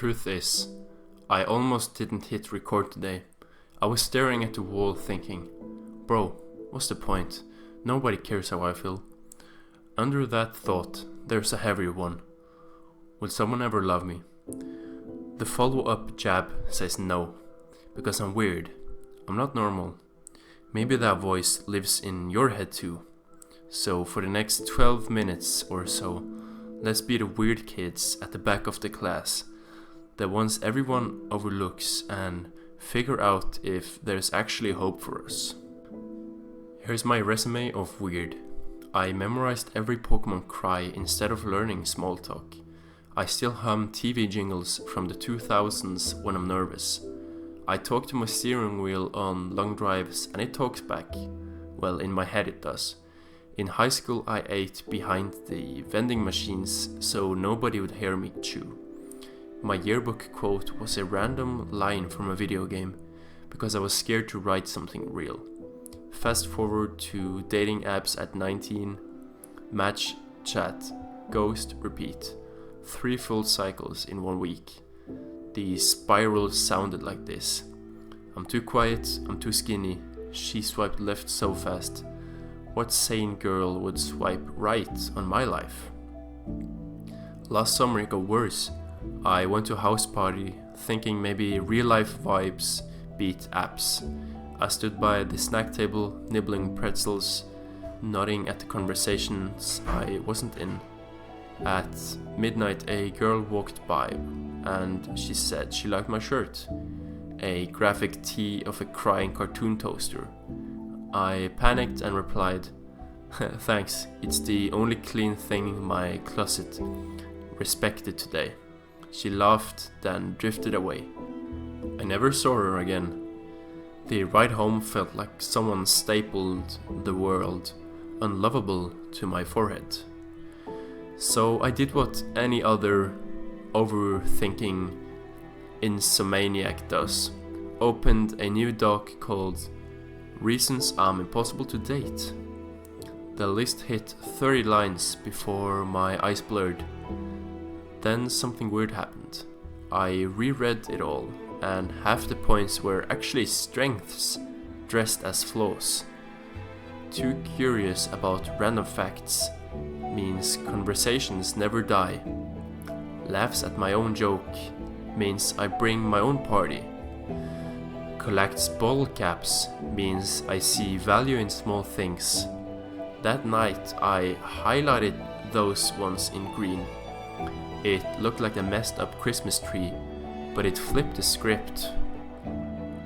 truth is, I almost didn't hit record today. I was staring at the wall thinking, bro, what's the point? Nobody cares how I feel. Under that thought, there's a heavier one. Will someone ever love me? The follow-up jab says no, because I'm weird. I'm not normal. Maybe that voice lives in your head too. So for the next 12 minutes or so, let's be the weird kids at the back of the class, the ones everyone overlooks, and figure out if there's actually hope for us. Here's my resume of weird. I memorized every Pokemon cry instead of learning small talk. I still hum TV jingles from the 2000s when I'm nervous. I talk to my steering wheel on long drives and it talks back. Well, in my head it does. In high school I ate behind the vending machines so nobody would hear me chew. My yearbook quote was a random line from a video game because I was scared to write something real. Fast forward to dating apps at 19, match, chat, ghost, repeat. 3 full cycles in 1 week. The spiral sounded like this. I'm too quiet, I'm too skinny, she swiped left so fast. What sane girl would swipe right on my life? Last summer it got worse. I went to a house party thinking maybe real life vibes beat apps. I stood by the snack table nibbling pretzels, nodding at the conversations I wasn't in. At midnight a girl walked by and she said she liked my shirt, a graphic tee of a crying cartoon toaster. I panicked and replied, thanks, it's the only clean thing in my closet. Respected today. She laughed, then drifted away. I never saw her again. The ride home felt like someone stapled the world unlovable to my forehead. So I did what any other overthinking insomniac does. Opened a new doc called Reasons I'm Impossible to Date. The list hit 30 lines before my eyes blurred. Then something weird happened. I reread it all, and half the points were actually strengths dressed as flaws. Too curious about random facts means conversations never die. Laughs at my own joke means I bring my own party. Collects bottle caps means I see value in small things. That night I highlighted those ones in green. It looked like a messed up Christmas tree, but it flipped the script.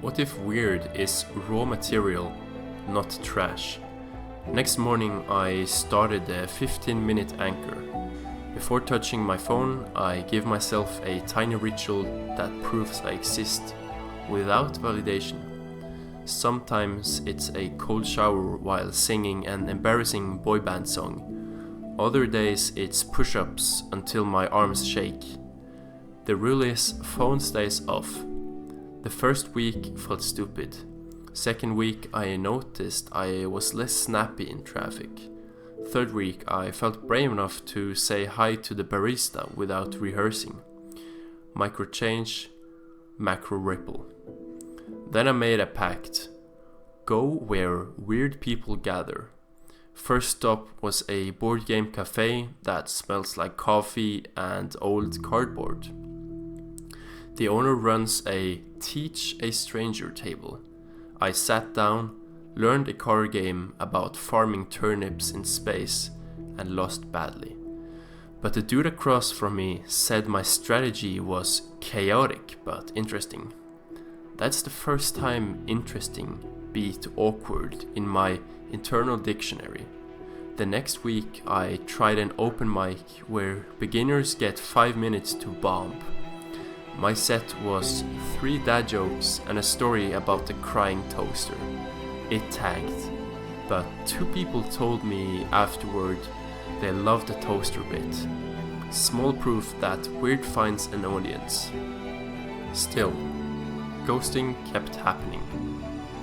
What if weird is raw material, not trash? Next morning I started a 15-minute anchor. Before touching my phone, I give myself a tiny ritual that proves I exist, without validation. Sometimes it's a cold shower while singing an embarrassing boy band song. Other days it's push-ups until my arms shake. The rule is phone stays off. The first week felt stupid. Second week I noticed I was less snappy in traffic. Third week I felt brave enough to say hi to the barista without rehearsing. Micro change, macro ripple. Then I made a pact. Go where weird people gather. First stop was a board game cafe that smells like coffee and old cardboard. The owner runs a teach a stranger table. I sat down, learned a card game about farming turnips in space, and lost badly. But the dude across from me said my strategy was chaotic but interesting. That's the first time interesting beat awkward in my internal dictionary. The next week I tried an open mic where beginners get 5 minutes to bomb. My set was 3 dad jokes and a story about the crying toaster. It tagged, but 2 people told me afterward they loved the toaster bit. Small proof that weird finds an audience. Still, ghosting kept happening.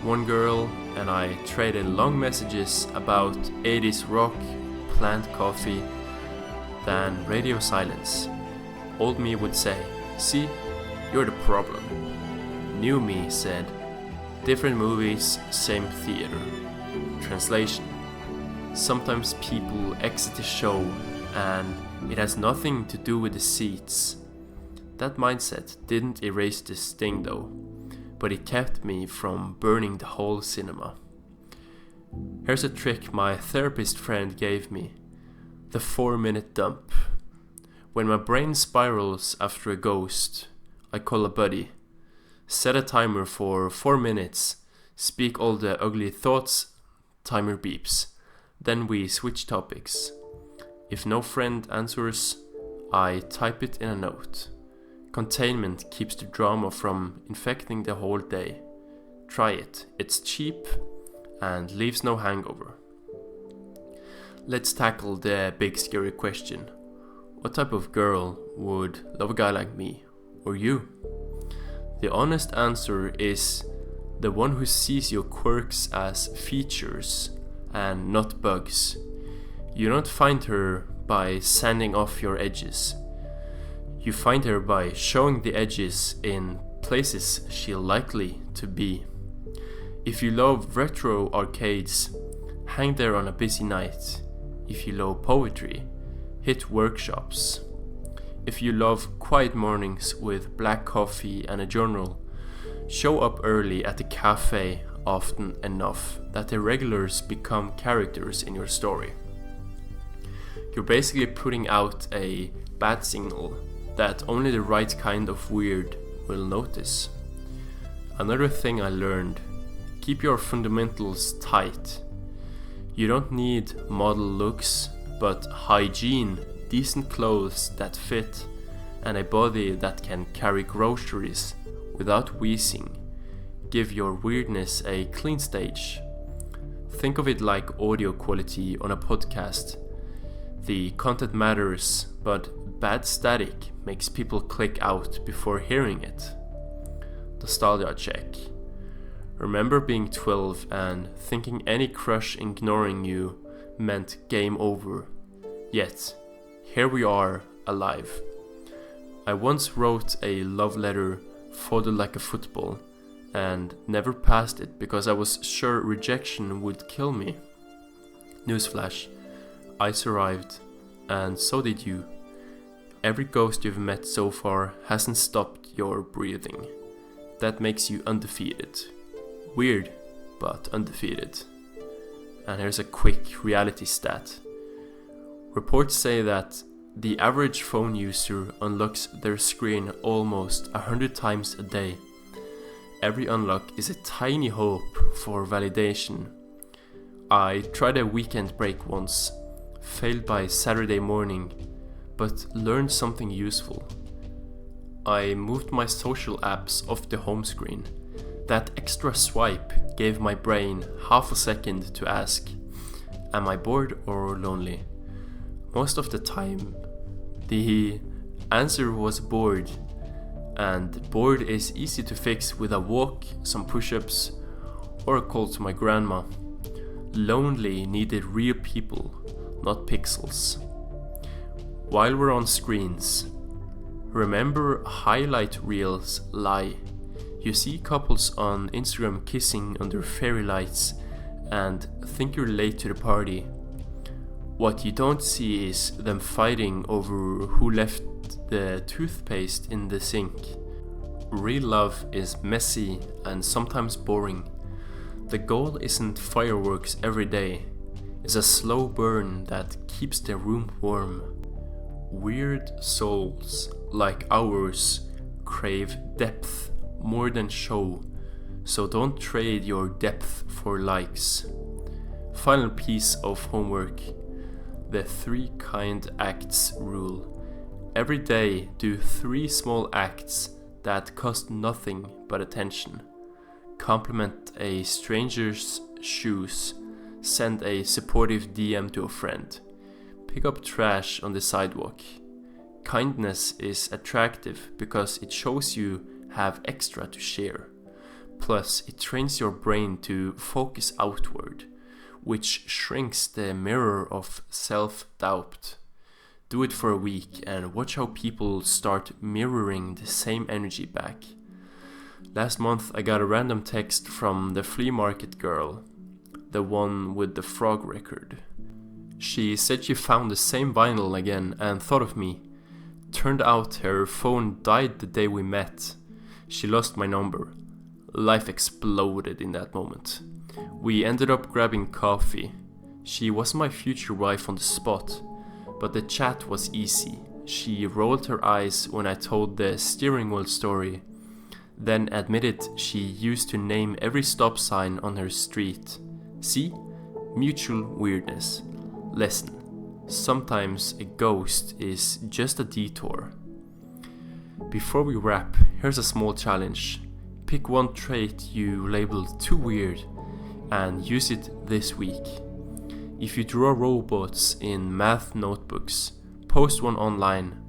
One girl and I traded long messages about 80s rock, plant coffee, then radio silence. Old me would say, See, you're the problem. New me said, different movies, same theater. Translation: sometimes people exit the show and it has nothing to do with the seats. That mindset didn't erase the sting though, but it kept me from burning the whole cinema. Here's a trick my therapist friend gave me: the 4-minute dump. When my brain spirals after a ghost, I call a buddy, set a timer for 4 minutes, speak all the ugly thoughts, timer beeps, then we switch topics. If no friend answers, I type it in a note. Containment keeps the drama from infecting the whole day. Try it, it's cheap and leaves no hangover. Let's tackle the big scary question. What type of girl would love a guy like me, or you? The honest answer is the one who sees your quirks as features and not bugs. You don't find her by sanding off your edges. You find her by showing the edges in places she'll likely to be. If you love retro arcades, hang there on a busy night. If you love poetry, hit workshops. If you love quiet mornings with black coffee and a journal, show up early at the cafe often enough that the regulars become characters in your story. You're basically putting out a bat signal that only the right kind of weird will notice. Another thing I learned: keep your fundamentals tight. You don't need model looks, but hygiene, decent clothes that fit, and a body that can carry groceries without wheezing give your weirdness a clean stage. Think of it like audio quality on a podcast. The content matters, but bad static makes people click out before hearing it. Nostalgia check. Remember being 12 and thinking any crush ignoring you meant game over. Yet, here we are, alive. I once wrote a love letter folded like a football and never passed it because I was sure rejection would kill me. Newsflash, I survived, and so did you. Every ghost you've met so far hasn't stopped your breathing. That makes you undefeated. Weird, but undefeated. And here's a quick reality stat. Reports say that the average phone user unlocks their screen almost 100 times a day. Every unlock is a tiny hope for validation. I tried a weekend break once, failed by Saturday morning, but learned something useful. I moved my social apps off the home screen. That extra swipe gave my brain half a second to ask, am I bored or lonely? Most of the time, the answer was bored, and bored is easy to fix with a walk, some push-ups, or a call to my grandma. Lonely needed real people, not pixels. While we're on screens, remember highlight reels lie. You see couples on Instagram kissing under fairy lights and think you're late to the party. What you don't see is them fighting over who left the toothpaste in the sink. Real love is messy and sometimes boring. The goal isn't fireworks every day. It's a slow burn that keeps the room warm. Weird souls like ours crave depth more than show, so don't trade your depth for likes. Final piece of homework: the 3 kind acts rule. Every day do 3 small acts that cost nothing but attention. Compliment a stranger's shoes, send a supportive DM to a friend, pick up trash on the sidewalk. Kindness is attractive because it shows you have extra to share. Plus, it trains your brain to focus outward, which shrinks the mirror of self-doubt. Do it for a week and watch how people start mirroring the same energy back. Last month I got a random text from the flea market girl, the one with the frog record. She said she found the same vinyl again and thought of me. Turned out her phone died the day we met. She lost my number. Life exploded in that moment. We ended up grabbing coffee. She was my future wife on the spot, but the chat was easy. She rolled her eyes when I told the steering wheel story, then admitted she used to name every stop sign on her street. See? Mutual weirdness. Lesson. Sometimes a ghost is just a detour. Before we wrap, here's a small challenge. Pick one trait you labeled too weird and use it this week. If you draw robots in math notebooks, post one online.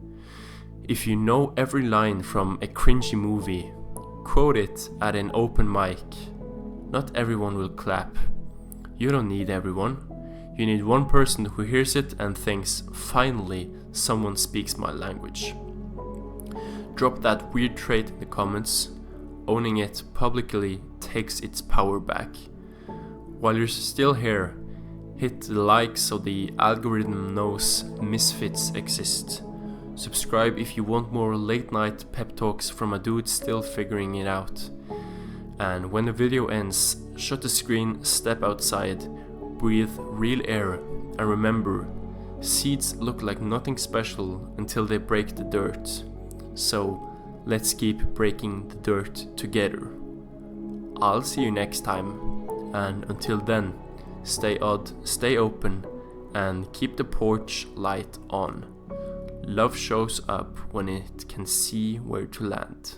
If you know every line from a cringy movie, quote it at an open mic. Not everyone will clap. You don't need everyone. You need one person who hears it and thinks, finally, someone speaks my language. Drop that weird trait in the comments. Owning it publicly takes its power back. While you're still here, hit the like so the algorithm knows misfits exist. Subscribe if you want more late night pep talks from a dude still figuring it out. And when the video ends, shut the screen, step outside, breathe real air, and remember, seeds look like nothing special until they break the dirt. So let's keep breaking the dirt together. I'll see you next time, and until then, stay odd, stay open, and keep the porch light on. Love shows up when it can see where to land.